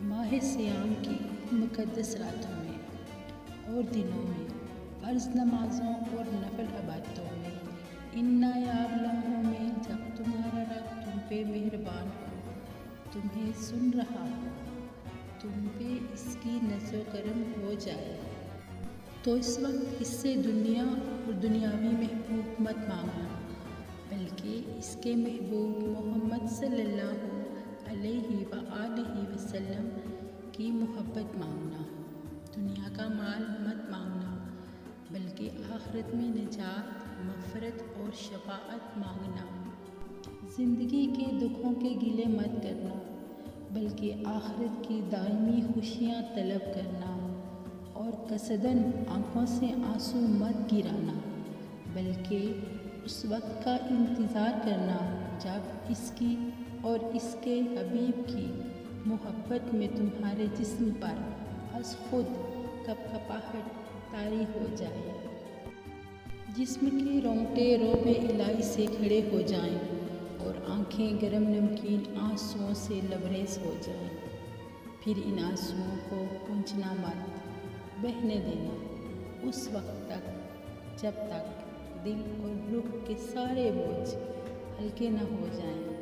ماہ سیام کی مقدس راتوں میں اور دنوں میں، فرض نمازوں اور نفل عبادتوں میں، ان نایاب لمحوں میں جب تمہارا رب تم پہ مہربان ہو، تمہیں سن رہا ہو، تم پہ اس کی نظر و کرم ہو جائے، تو اس وقت اس سے دنیا اور دنیاوی محبوب مت مانگنا، بلکہ اس کے محبوب محمد صلی اللہ علیہ وآلہ وسلم کی محبت مانگنا۔ دنیا کا مال مت مانگنا، بلکہ آخرت میں نجات، مغفرت اور شفاعت مانگنا۔ زندگی کے دکھوں کے گلے مت کرنا، بلکہ آخرت کی دائمی خوشیاں طلب کرنا، اور قصداً آنکھوں سے آنسو مت گرانا، بلکہ اس وقت کا انتظار کرنا جب اس کی اور اس کے حبیب کی محبت میں تمہارے جسم پر از خود کپکپاہٹ طاری ہو جائے، جسم کے رونگٹے رعب الہی سے کھڑے ہو جائیں اور آنکھیں گرم نمکین آنسوؤں سے لبریز ہو جائیں۔ پھر ان آنسوؤں کو پوچھنا مت، بہنے دینا اس وقت تک جب تک دل اور روح کے سارے بوجھ ہلکے نہ ہو جائیں۔